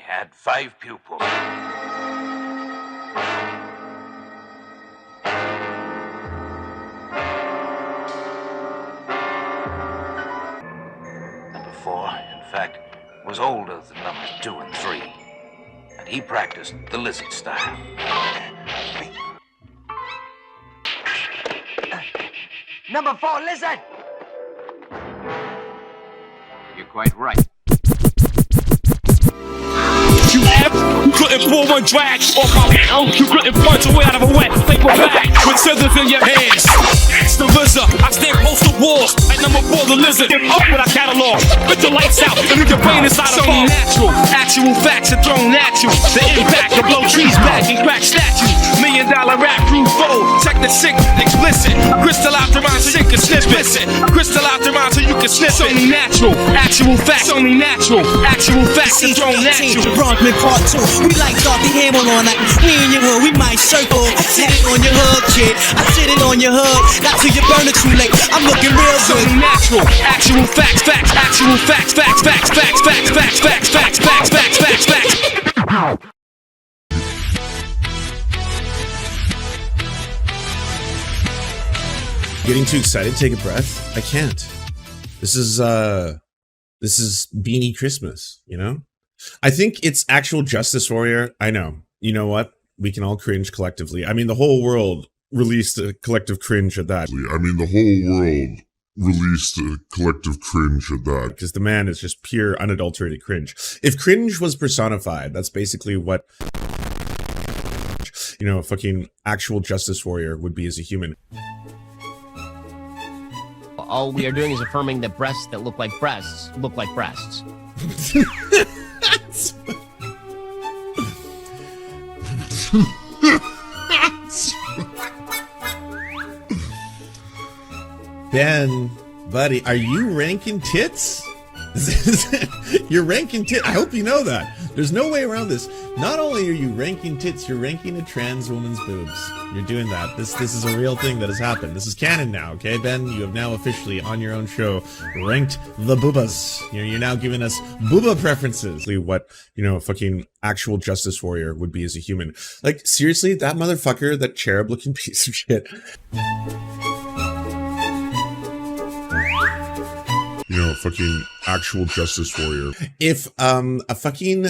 had 5 pupils. Number 4, in fact, was older than numbers 2 and 3. And he practiced the lizard style. Number 4, lizard! You're quite right. You couldn't pull one drag off my mouth. You couldn't punch away out of a wet paper bag with scissors in your hands. It's the lizard. I stand close to walls. At number 4, the lizard. Up with our catalog. Put your lights out and leave your brain inside a phone. Natural. Actual facts are thrown at you. The impact to blow trees back and crack statues. $1 million rap crew fold. Check the sick, explicit. Crystal out the rhyme so you can snip it. Crystal out the rhyme so you can snip it. Only natural. Actual facts. Only natural. Actual facts are thrown at you. Bronxman Part 2. We like Dorothy Hamill all night. We in your hood, we might circle. Sit it on your hood, kid. I sit it on your hood. Not till you burn it too late. I'm looking real good. Only natural. Actual facts. Facts. Actual facts. Facts. Facts. Facts. Facts. Facts. Facts. Facts. Facts. Facts. Facts. Facts. Getting too excited, take a breath. I can't. This is Beanie Christmas, you know? I think it's actual Justice Warrior. I know. You know what? We can all cringe collectively. I mean, the whole world released a collective cringe at that. Because the man is just pure, unadulterated cringe. If cringe was personified, that's basically what, you know, a fucking actual Justice Warrior would be as a human. All we are doing is affirming that breasts that look like breasts look like breasts. Ben, buddy, are you ranking tits? You're ranking tits. I hope you know that. There's no way around this. Not only are you ranking tits, you're ranking a trans woman's boobs. You're doing that. This is a real thing that has happened. This is canon now, okay, Ben? You have now officially, on your own show, ranked the boobas. You're now giving us booba preferences. What, you know, a fucking actual Justice Warrior would be as a human. Like, seriously, that motherfucker, that cherub-looking piece of shit. You know, fucking actual Justice Warrior. If a fucking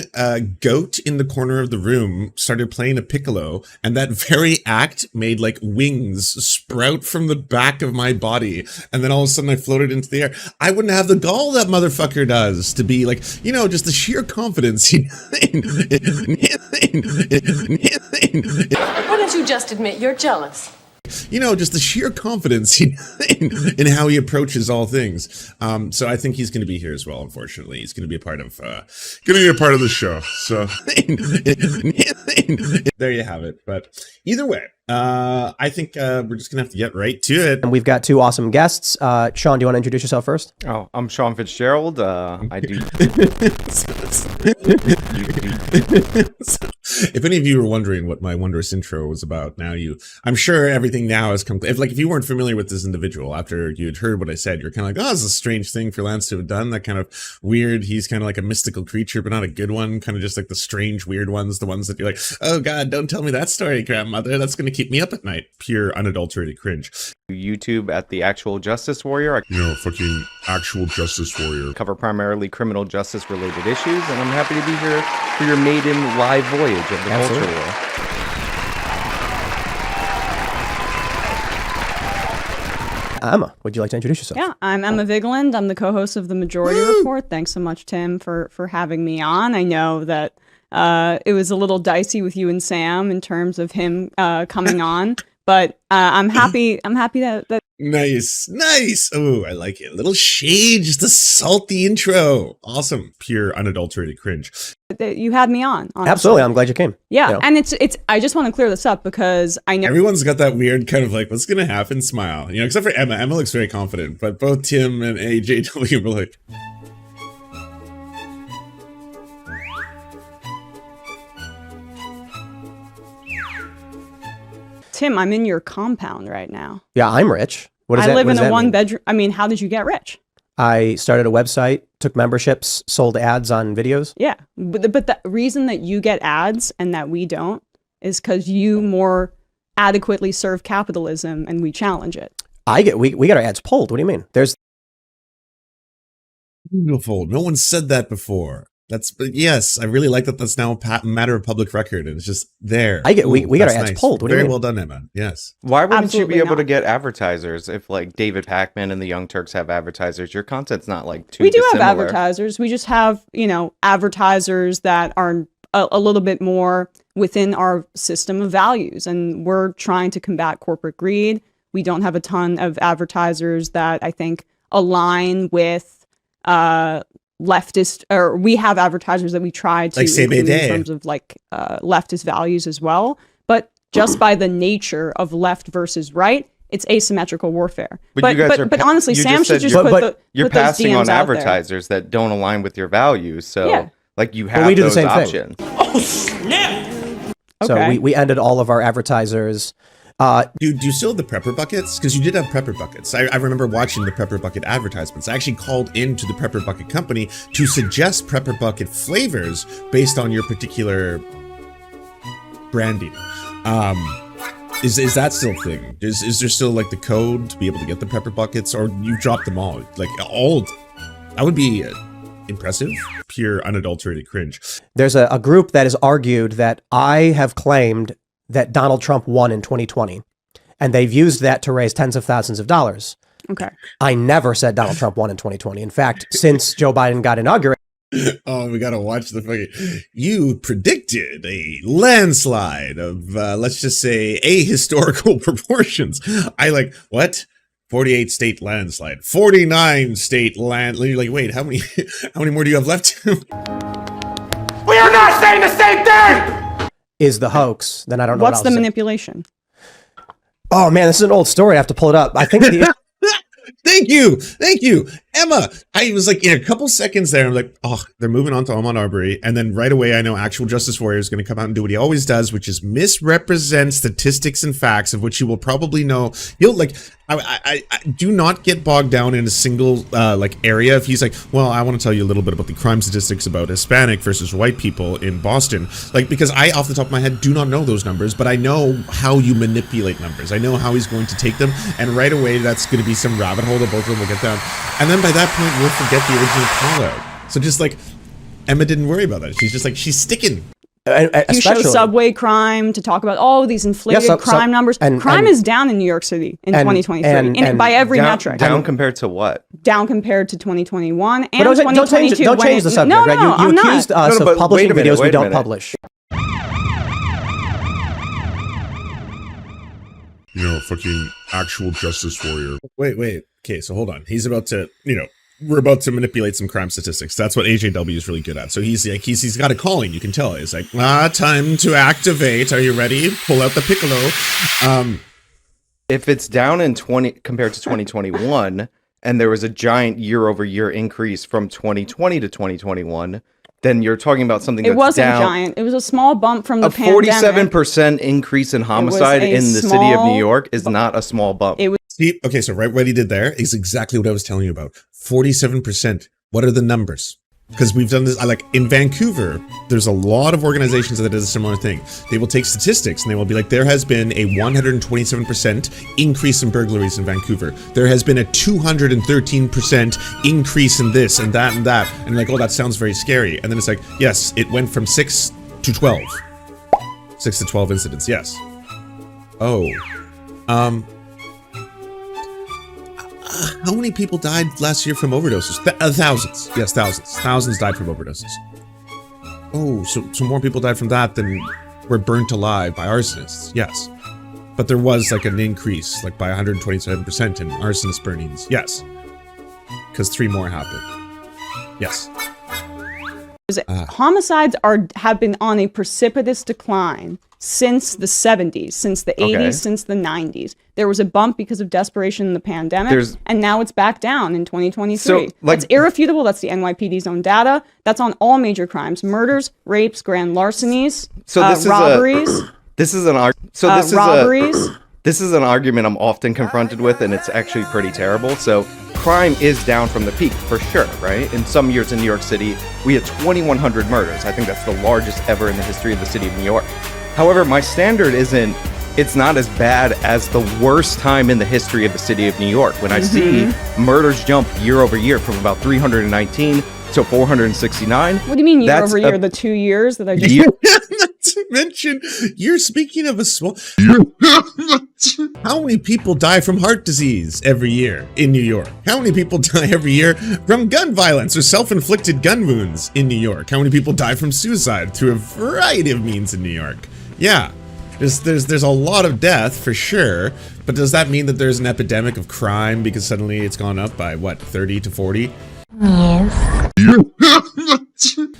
goat in the corner of the room started playing a piccolo and that very act made like wings sprout from the back of my body and then all of a sudden I floated into the air, I wouldn't have the gall that motherfucker does to be like, you know, just the sheer confidence. Why don't you just admit you're jealous? You know, just the sheer confidence in how he approaches all things. So I think he's going to be here as well. Unfortunately, he's going to be a part of the show. So there you have it. But either way, I think we're just going to have to get right to it. And we've got 2 awesome guests. Sean, do you want to introduce yourself first? Oh, I'm Sean Fitzgerald. I do. If any of you were wondering what my wondrous intro was about, I'm sure everything now has come. If you weren't familiar with this individual after you had heard what I said, you're kind of like, oh, this is a strange thing for Lance to have done. That kind of weird. He's kind of like a mystical creature, but not a good one. Kind of just like the strange, weird ones, the ones that you're like, oh God, don't tell me that story, grandmother. That's going to keep me up at night. Pure, unadulterated cringe. YouTube at the Actual Justice Warrior. You know, fucking actual Justice Warrior. Cover primarily criminal justice related issues, and I'm happy to be here for your maiden live voyage of the culture war. Emma, would you like to introduce yourself? Yeah, I'm Emma Vigeland. I'm the co-host of the Majority Report. Thanks so much, Tim, for having me on. I know that it was a little dicey with you and Sam in terms of him coming on, but I'm happy. I'm happy that. Nice. Oh, I like it. A little shade, just to salt the intro. Awesome. Pure, unadulterated cringe. That you had me on. Honestly. Absolutely, I'm glad you came. Yeah, you know. and it's. I just want to clear this up because I know everyone's got that weird kind of like, what's gonna happen? Smile, you know, except for Emma. Emma looks very confident, but both Tim and AJW were like. Tim, I'm in your compound right now. Yeah, I'm rich. What does I live in a mean? one bedroom. I mean, how did you get rich? I started a website, took memberships, sold ads on videos. Yeah, but the reason that you get ads and that we don't is because you more adequately serve capitalism and we challenge it. We get our ads pulled. What do you mean? There's beautiful. No one said that before. But yes, I really like that. That's now a matter of public record, and it's just there. We get our ads pulled. What do you Very mean? well done, Emma. Yes. Why wouldn't you be able to not. get advertisers if like David Pacman and the Young Turks have advertisers? Your content's not like too We do have dissimilar. advertisers. We just have, advertisers that are a little bit more within our system of values, and we're trying to combat corporate greed. We don't have a ton of advertisers that I think align with leftist, or we have advertisers that we try to include in terms of leftist values as well. But just by the nature of left versus right, it's asymmetrical warfare. But honestly, Sam should just you're put those passing DMs on out there. advertisers that don't align with your values. So Yeah. like you have we do the those same options. thing. Oh, snap! So Okay. we ended all of our advertisers. Do you still have the Prepper Buckets? Because you did have Prepper Buckets. I remember watching the Prepper Bucket advertisements. I actually called into the Prepper Bucket company to suggest Prepper Bucket flavors based on your particular branding. Is that still a thing? Is there still like the code to be able to get the Prepper Buckets, or you dropped them all? Like all, that would be impressive. Pure unadulterated cringe. There's a group that has argued that I have claimed that Donald Trump won in 2020, and they've used that to raise tens of thousands of dollars. Okay. I never said Donald Trump won in 2020. In fact, since Joe Biden got inaugurated, Oh, we gotta watch the fucking. You predicted a landslide of, let's just say, ahistorical proportions. I like, what? 48 state landslide, 49 state land. You're like, wait, how many more do you have left? We are not saying the same thing! is the hoax, then I don't know What's what the else to say. manipulation? Oh man, this is an old story. I have to pull it up. I think the Thank you, Emma. I was like, in a couple seconds there, I'm like, oh, they're moving on to Ahmaud Arbery, and then right away, I know Actual Justice Warrior is going to come out and do what he always does, which is misrepresent statistics and facts, of which you will probably know. You'll like, I do not get bogged down in a single area. If he's like, well, I want to tell you a little bit about the crime statistics about Hispanic versus white people in Boston, like, because I, off the top of my head, do not know those numbers, but I know how you manipulate numbers. I know how he's going to take them, and right away, that's going to be some rabbit hole that both of them will get down, and then by that point, we'll forget the original call out. So just like, Emma didn't worry about that. She's just like, she's sticking. You show subway crime to talk about all these inflated crime numbers. Crime is down in New York City in 2023, by every metric. Down compared to what? Down compared to 2021 and But 2022. don't change the subject, right? You accused us of publishing videos we don't publish. You know, fucking Actual Justice Warrior. Wait. Okay, so hold on. He's about to, we're about to manipulate some crime statistics. That's what AJW is really good at. So he's like, he's got a calling. You can tell. He's like, time to activate. Are you ready? Pull out the piccolo. If it's down in compared to 2021, and there was a giant year-over-year increase from 2020 to 2021, then you're talking about something that's down. It wasn't giant. It was a small bump from the pandemic. A 47% increase in homicide in the city of New York is not a small bump. See, okay, so right what he did there is exactly what I was telling you about. 47%. What are the numbers? Because we've done this, like in Vancouver, there's a lot of organizations that does a similar thing. They will take statistics and they will be like, there has been a 127% increase in burglaries in Vancouver. There has been a 213% increase in this and that and that. And like, oh, that sounds very scary. And then it's like, yes, it went from 6 to 12. 6 to 12 incidents, yes. Oh. How many people died last year from overdoses? Thousands. Yes, thousands. Thousands died from overdoses. Oh, so more people died from that than were burnt alive by arsonists. Yes. But there was like an increase, like by 127% in arsonist burnings. Yes. Because 3 more happened. Yes. Homicides have been on a precipitous decline since the 70s, since the 80s, since the 90s. There was a bump because of desperation in the pandemic, and now it's back down in 2023. So, that's irrefutable. That's the NYPD's own data. That's on all major crimes: murders, rapes, grand larcenies, robberies. This is an argument I'm often confronted with, and it's actually pretty terrible. So crime is down from the peak for sure, right? In some years in New York City, we had 2,100 murders. I think that's the largest ever in the history of the city of New York. However, my standard it's not as bad as the worst time in the history of the city of New York. When I see murders jump year over year from about 319 to 469. What do you mean year over year? The 2 years that I just... Not to mention, you're speaking of a small... How many people die from heart disease every year in New York? How many people die every year from gun violence or self-inflicted gun wounds in New York? How many people die from suicide through a variety of means in New York? Yeah, there's a lot of death for sure, but does that mean that there's an epidemic of crime because suddenly it's gone up by, what, 30 to 40? Yes.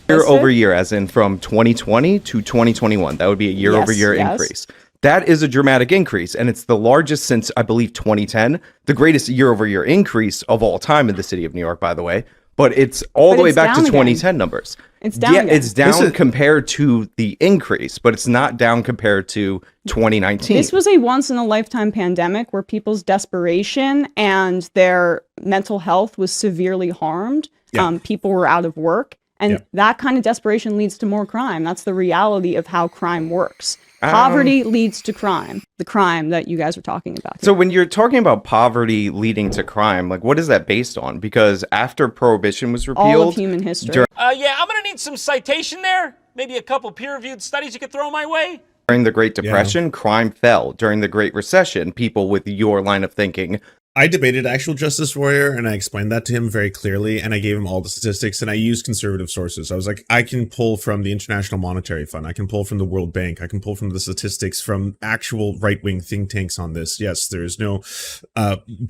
Year over year, as in from 2020 to 2021. That would be a year over year increase. That is a dramatic increase, and it's the largest since, I believe, 2010. The greatest year over year increase of all time in the city of New York, by the way. But it's all the way back to 2010 numbers. It's down. Yeah, it's down compared to the increase, but it's not down compared to 2019. This was a once-in-a-lifetime pandemic where people's desperation and their mental health was severely harmed. Yeah. People were out of work, and that kind of desperation leads to more crime. That's the reality of how crime works. Poverty leads to crime, the crime that you guys are talking about. So when you're talking about poverty leading to crime, like what is that based on? Because after Prohibition was repealed... All of human history. Yeah, I'm going to need some citation there. Maybe a couple peer-reviewed studies you could throw my way. During the Great Depression, crime fell. During the Great Recession, people with your line of thinking... I debated Actual Justice Warrior, and I explained that to him very clearly, and I gave him all the statistics, and I used conservative sources. I was like, I can pull from the International Monetary Fund, I can pull from the World Bank, I can pull from the statistics from actual right-wing think tanks on this. Yes, there is no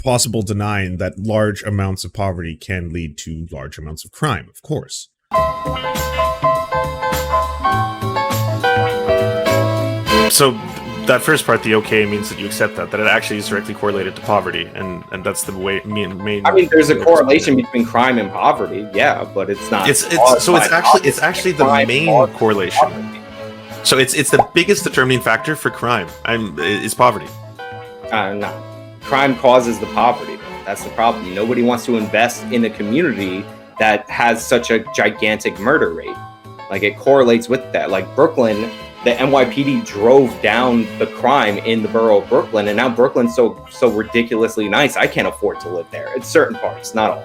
possible denying that large amounts of poverty can lead to large amounts of crime, of course. So that first part, the okay, means that you accept that it actually is directly correlated to poverty, and that's the way main. I mean, there's a correlation between crime and poverty, yeah, but it's not. It's actually the main correlation. Poverty. So it's the biggest determining factor for crime. Is poverty. No, crime causes the poverty. That's the problem. Nobody wants to invest in a community that has such a gigantic murder rate. Like it correlates with that. Like Brooklyn. The NYPD drove down the crime in the borough of Brooklyn, and now Brooklyn's so ridiculously nice, I can't afford to live there. It's certain parts, not all.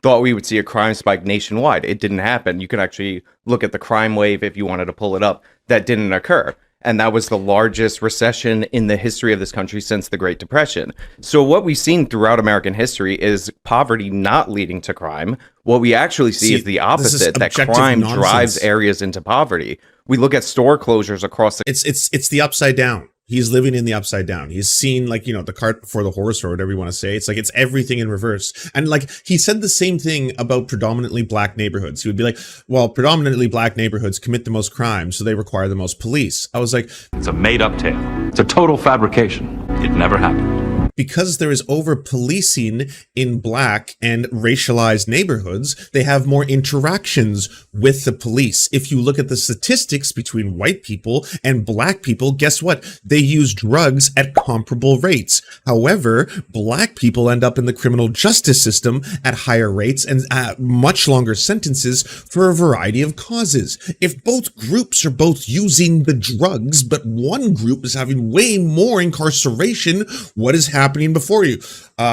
Thought we would see a crime spike nationwide. It didn't happen. You can actually look at the crime wave if you wanted to pull it up. That didn't occur. And that was the largest recession in the history of this country since the Great Depression. So what we've seen throughout American history is poverty not leading to crime. What we actually see is the opposite, that crime drives areas into poverty. We look at store closures across the... It's the upside down. He's living in the upside down. He's seen, like, the cart before the horse, or whatever you want to say. It's like, it's everything in reverse. And like, he said the same thing about predominantly black neighborhoods. He would be like, well, predominantly black neighborhoods commit the most crime, so they require the most police. I was like, it's a made-up tale. It's a total fabrication. It never happened. Because there is over-policing in black and racialized neighborhoods, they have more interactions with the police. If you look at the statistics between white people and black people, guess what? They use drugs at comparable rates. However, black people end up in the criminal justice system at higher rates and much longer sentences for a variety of causes. If both groups are both using the drugs, but one group is having way more incarceration, what is happening before you? They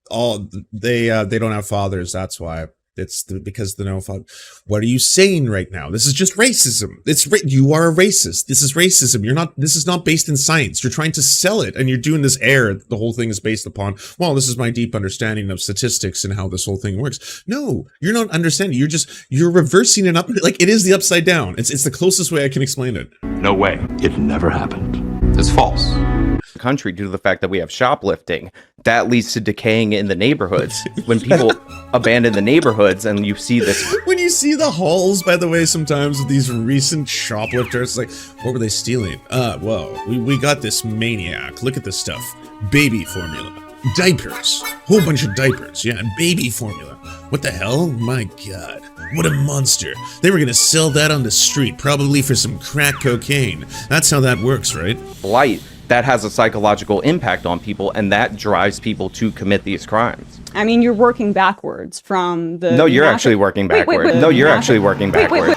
don't have fathers. That's why. It's because the no father. What are you saying right now? This is just racism. You are a racist. This is racism. This is not based in science. You're trying to sell it, and you're doing this air. The whole thing is based upon, well, this is my deep understanding of statistics and how this whole thing works. No, you're not understanding. You're reversing it up. Like, it is the upside down. It's the closest way I can explain it. No way. It never happened. It's false. Country, due to the fact that we have shoplifting, that leads to decaying in the neighborhoods. When people abandon the neighborhoods, and you see this, when you see the hauls, by the way, sometimes of these recent shoplifters, like, what were they stealing? Well, we got this maniac. Look at this stuff: baby formula, diapers, whole bunch of diapers, yeah, and baby formula. What the hell? My God, what a monster! They were gonna sell that on the street, probably for some crack cocaine. That's how that works, right? Blight. That has a psychological impact on people, and that drives people to commit these crimes. I mean, you're working backwards from the. No, you're actually working backwards. No, you're actually working backwards.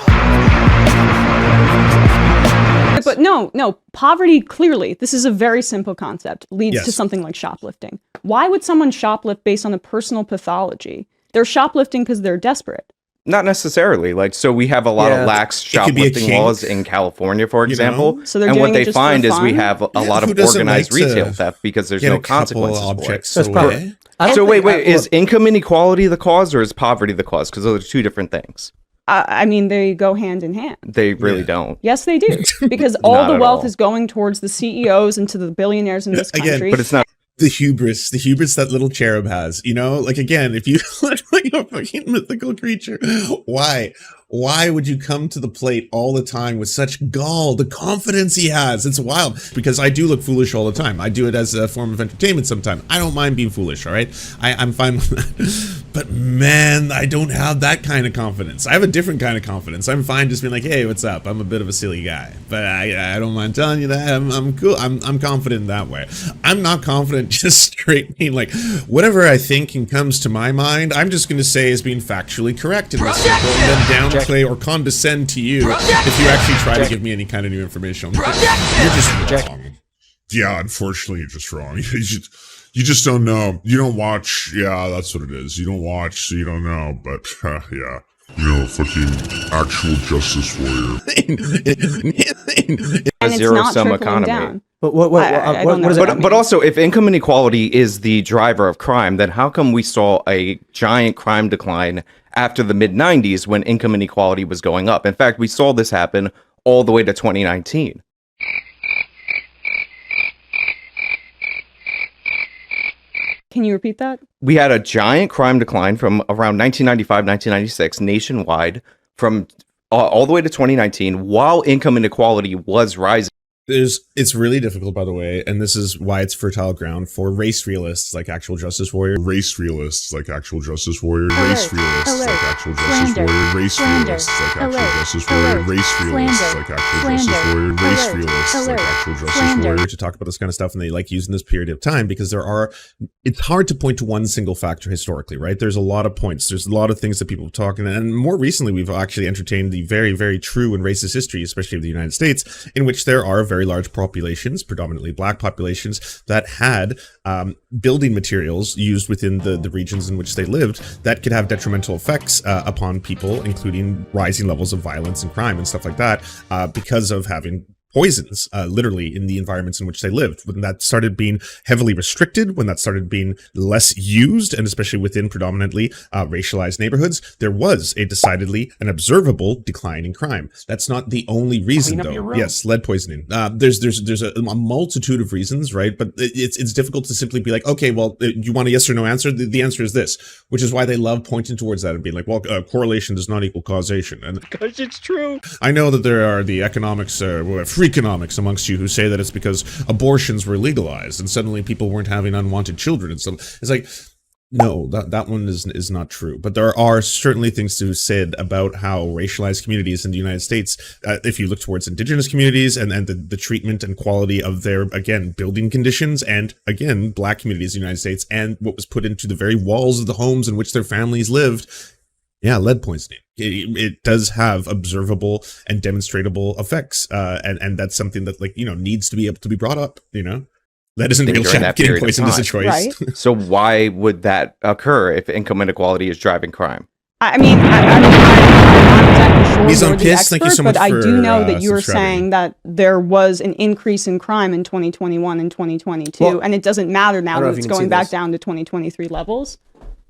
But no, poverty clearly, this is a very simple concept, leads Yes. to something like shoplifting. Why would someone shoplift based on a personal pathology? They're shoplifting because they're desperate. Not necessarily. Like, so we have a lot of lax It could be a shoplifting kink, laws in California, for you example. know? So they're and doing what it they just for find is we fun? have a lot who of doesn't organized like to retail theft because there's get no a couple consequences for it. objects That's away. So wait, is income inequality the cause or is poverty the cause? Because those are two different things. I mean, they go hand in hand. They really don't. Yes, they do. Because all Not the at wealth all. is going towards the CEOs and to the billionaires in this country. Again, But it's not. the hubris that little cherub has, you know, like, again, if you look like a fucking mythical creature, why would you come to the plate all the time with such gall? The confidence he has, it's wild. Because I do look foolish all the time. I do it as a form of entertainment sometimes. I don't mind being foolish, all right? I'm fine with that. But man, I don't have that kind of confidence. I have a different kind of confidence. I'm fine just being like, hey, what's up? I'm a bit of a silly guy, but I don't mind telling you that. I'm cool. I'm confident in that way. I'm not confident just straight being like, whatever I think and comes to my mind, I'm just going to say is being factually correct in this circle, and then downplay or condescend to you if you actually try to give me any kind of new information. You're just wrong. Yeah, unfortunately, you're just wrong. You just don't know. You don't watch. Yeah, that's what it is. You don't watch, so you don't know. But yeah, you know, fucking actual justice warrior. And it's not zero-sum trickling economy. down. But I don't know what is what it? that But means. also, if income inequality is the driver of crime, then how come we saw a giant crime decline after the mid 90s when income inequality was going up? In fact, we saw this happen all the way to 2019. Can you repeat that? We had a giant crime decline from around 1995, 1996 nationwide from all the way to 2019 while income inequality was rising. It's really difficult, by the way, and this is why it's fertile ground for race realists like Actual Justice Warrior. Race realists like Actual Justice Warrior. Race realists like Actual Justice Warrior. Race realists like Actual Justice Warrior. Race realists like Actual Justice Warrior. Race realists like Actual Justice Warrior. To talk about this kind of stuff, and they like using this period of time because it's hard to point to one single factor historically, right? There's a lot of points. There's a lot of things that people are talking, and more recently we've actually entertained the very, very true and racist history, especially of the United States, in which there are very large populations, predominantly black populations, that had building materials used within the regions in which they lived that could have detrimental effects upon people, including rising levels of violence and crime and stuff like that, because of having poisons, literally, in the environments in which they lived. When that started being heavily restricted, when that started being less used, and especially within predominantly racialized neighborhoods, there was a decidedly an observable decline in crime. That's not the only reason, though. Yes, lead poisoning. There's a multitude of reasons, right? But it's difficult to simply be like, okay, well, you want a yes or no answer? The answer is this, which is why they love pointing towards that and being like, well, correlation does not equal causation. And Because it's true. I know that there are the freakonomics amongst you who say that it's because abortions were legalized and suddenly people weren't having unwanted children and so it's like, no, that one is not true. But there are certainly things to be said about how racialized communities in the United States, if you look towards indigenous communities and the treatment and quality of their, again, building conditions, and again, black communities in the United States, and what was put into the very walls of the homes in which their families lived. Yeah, lead poisoning. It does have observable and demonstratable effects, and that's something that, like, you know, needs to be able to be brought up. You know, that isn't real chat. Getting poisoned is a choice. Right. So why would that occur if income inequality is driving crime? I'm not exactly sure. Mise en you're the Piss, thank you expert, so much but I for, do know that you were subscribing. saying that there was an increase in crime in 2021 and 2022, Well, and it doesn't matter now I don't know that if it's you can see going back this. down to 2023 levels.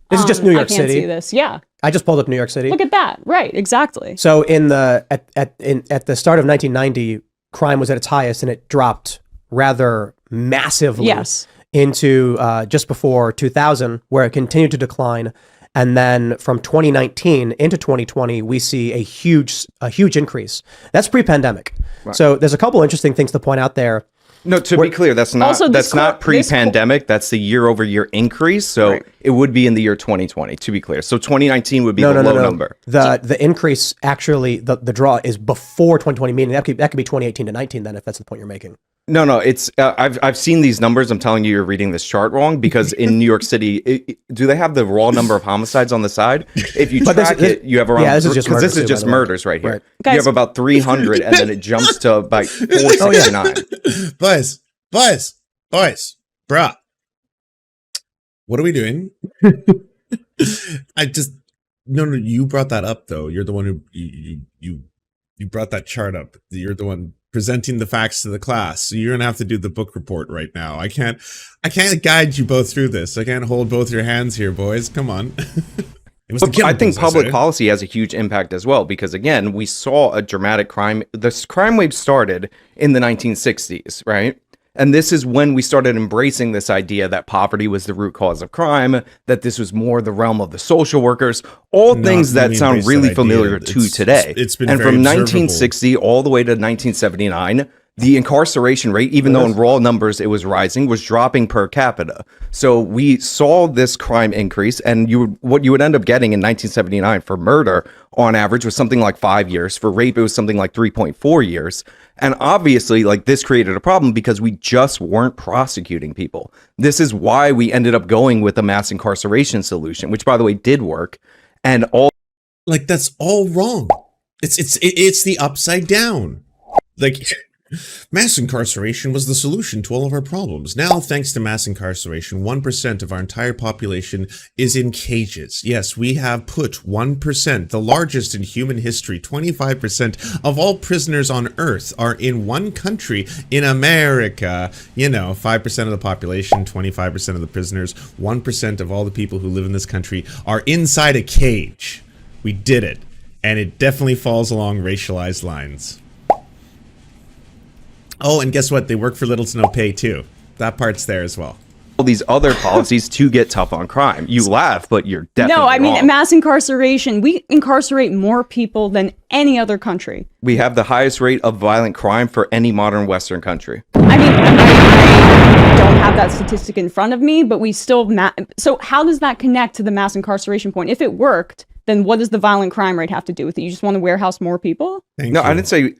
This is just New York I can't City. see this. Yeah. I just pulled up New York City. Look at that. Right. Exactly. So at the start of 1990, crime was at its highest, and it dropped rather massively Yes. into just before 2000, where it continued to decline. And then from 2019 into 2020, we see a huge increase. That's pre-pandemic. Right. So there's a couple interesting things to point out there. No, to be clear, that's not Also, this not co- this co- pre-pandemic. That's the year-over-year increase. So it would be in the year 2020. To be clear, so 2019 would be the low number. The increase actually the draw is before 2020, meaning that could be 2018 to 19. Then, if that's the point you're making. No, it's I've seen these numbers. I'm telling you, you're reading this chart wrong because in New York City, do they have the raw number of homicides on the side? If you track it, you have around. Yeah, this is just because this is just murders right here. You have about 300, and then it jumps to about 469. Boys, bruh. What are we doing? No, you brought that up though. You're the one who you brought that chart up. You're the one presenting the facts to the class. So you're gonna have to do the book report right now. I can't guide you both through this. I can't hold both your hands here, boys. Come on. I think public policy has a huge impact as well, because again, we saw a dramatic crime. This crime wave started in the 1960s, right? And this is when we started embracing this idea that poverty was the root cause of crime, that this was more the realm of the social workers, all things that sound really familiar to today. It's been and very from observable. 1960 all the way to 1979, the incarceration rate, even though in raw numbers it was rising, was dropping per capita. So we saw this crime increase, and what you would end up getting in 1979 for murder on average was something like 5 years. For rape, it was something like 3.4 years. And obviously, like, this created a problem because we just weren't prosecuting people. This is why we ended up going with a mass incarceration solution, which, by the way, did work. And like, that's all wrong. It's the upside down. Like, mass incarceration was the solution to all of our problems. Now, thanks to mass incarceration, 1% of our entire population is in cages. Yes, we have put 1%, the largest in human history, 25% of all prisoners on Earth are in one country, in America. 5% of the population, 25% of the prisoners, 1% of all the people who live in this country are inside a cage. We did it. And it definitely falls along racialized lines. Oh, and guess what? They work for little to no pay, too. That part's there as well. all these other policies to get tough on crime. You laugh, but you're definitely No, I mean, wrong. mass incarceration, we incarcerate more people than any other country. We have the highest rate of violent crime for any modern Western country. I mean, I don't have that statistic in front of me, but we still... So how does that connect to the mass incarceration point? If it worked, then what does the violent crime rate have to do with it? You just want to warehouse more people? I didn't say...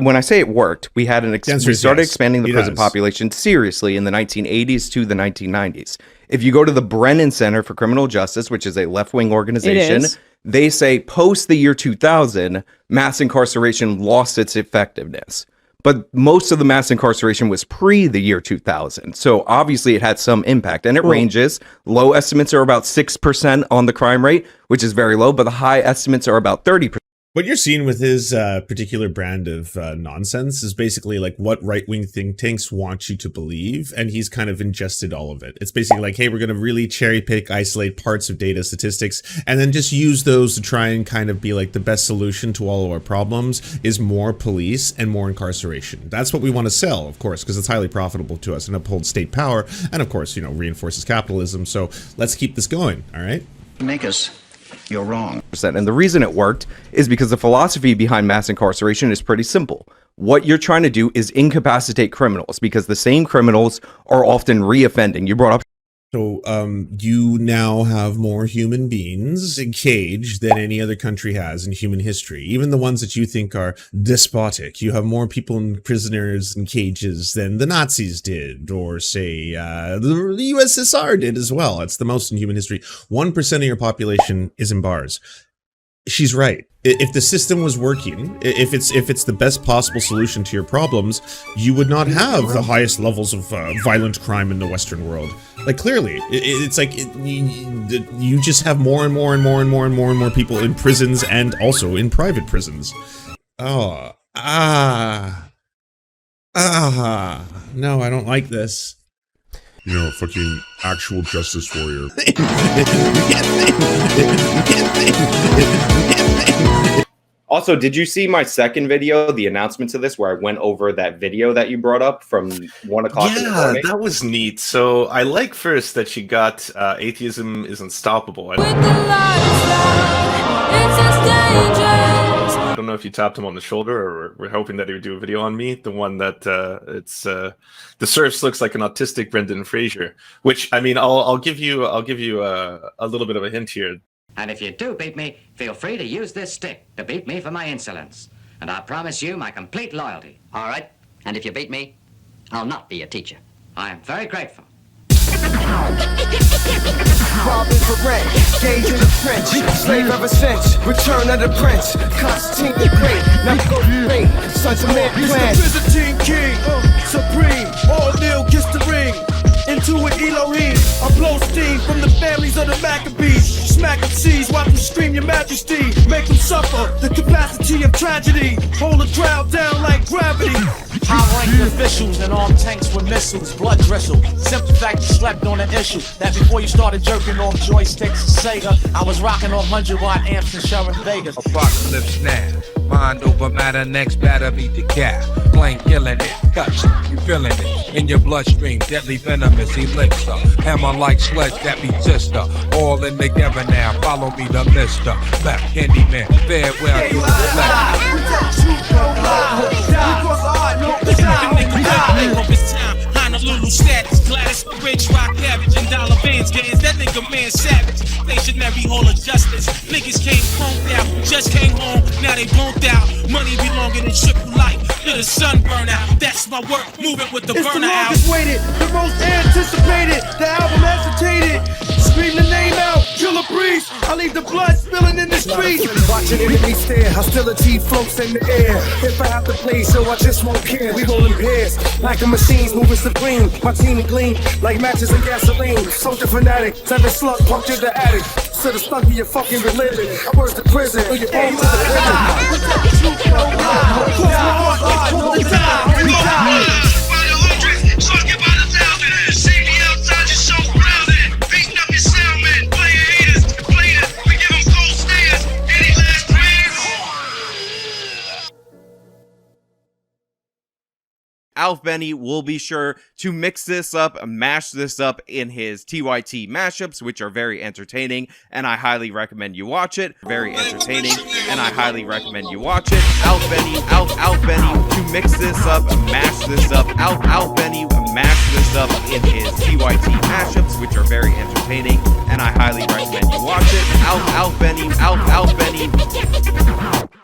when I say it worked, we had we started expanding the prison population seriously in the 1980s to the 1990s. If you go to the Brennan Center for Criminal Justice, which is a left-wing organization, they say post the year 2000, mass incarceration lost its effectiveness. But most of the mass incarceration was pre the year 2000. So obviously it had some impact, and it ranges. Low estimates are about 6% on the crime rate, which is very low, but the high estimates are about 30%. What you're seeing with his particular brand of nonsense is basically like what right-wing think tanks want you to believe, and he's kind of ingested all of it. It's basically like, hey, we're going to really cherry pick, isolate parts of data, statistics, and then just use those to try and kind of be like the best solution to all of our problems is more police and more incarceration. That's what we want to sell, of course, because it's highly profitable to us and upholds state power, and of course, you know, reinforces capitalism. So let's keep this going, all right? Make us... You're wrong. And the reason it worked is because the philosophy behind mass incarceration is pretty simple. What you're trying to do is incapacitate criminals, because the same criminals are often reoffending. You brought up... So you now have more human beings in cage than any other country has in human history. Even the ones that you think are despotic. You have more people and prisoners in cages than the Nazis did, or say the USSR did as well. It's the most in human history. 1% of your population is in bars. She's right. If the system was working, if it's the best possible solution to your problems, you would not have the highest levels of violent crime in the Western world. Like, clearly, it's like you just have more and more and more and more and more and more people in prisons and also in private prisons. No, I don't like this. You know, fucking actual justice warrior. Also, did you see my second video, the announcement to this, where I went over that video that you brought up from 1 o'clock in the morning? Yeah, that was neat. So I like first that she got atheism is unstoppable. I don't know if you tapped him on the shoulder, or we're hoping that he would do a video on me. The one that the Serfs looks like an autistic Brendan Fraser. Which, I mean, I'll give you a little bit of a hint here. And if you do beat me, feel free to use this stick to beat me for my insolence. And I promise you my complete loyalty. All right. And if you beat me, I'll not be a teacher. I am very grateful. Robbing for rent, gauge in the trench, slave ever since, return of the prince, Constantine the Great, now go great, sons of man clan. He's the Byzantine king, supreme, all kneel, kiss the ring. Into an Elohim, I blow steam from the families of the Maccabees. Smack them seas, watch them scream your majesty. Make them suffer the capacity of tragedy. Hold the crowd down like gravity. High-ranked officials and armed tanks with missiles, blood drizzle. Simple fact you slept on an issue. That before you started jerking off joysticks and Sega, I was rocking off 100-watt amps and Sharon Vegas. Apocalypse now. Mind over matter, next batter beat the cat. Plain killing it, touch, you feeling it. In your bloodstream, deadly venomous elixir. Hammer like sledge that be sister. All in together now, follow me the mister. Back Candyman, farewell to the left. Honolulu status, Gladys, rich, rock, cabbage, and dollar bands. Gains that nigga man savage. Stationary hall of justice. Niggas came home out, just came home, now they boned out. Money belonging in triple life, till the sun burn out. That's my work, moving with the burner out. It's the longest waited, the most anticipated. The album hesitated. Scream the name out, kill a priest. I leave the blood spilling in the streets. Watching enemy stare, hostility floats in the air. If I have to play, so I just won't care. We roll in pairs, like the machines moving supreme. My team gleam, like matches and gasoline. Soldier fanatic, 7 slug punctured the attic. So the stuck in your fucking religion. I worse to prison, or your own to the prison. Alf Benny will be sure to mix this up and mash this up in his TYT mashups, which are very entertaining, and I highly recommend you watch it. Very entertaining, and I highly recommend you watch it. Alf Benny to mix this up, mash this up. Alf Benny mash this up in his TYT mashups, which are very entertaining, and I highly recommend you watch it. Alf Benny.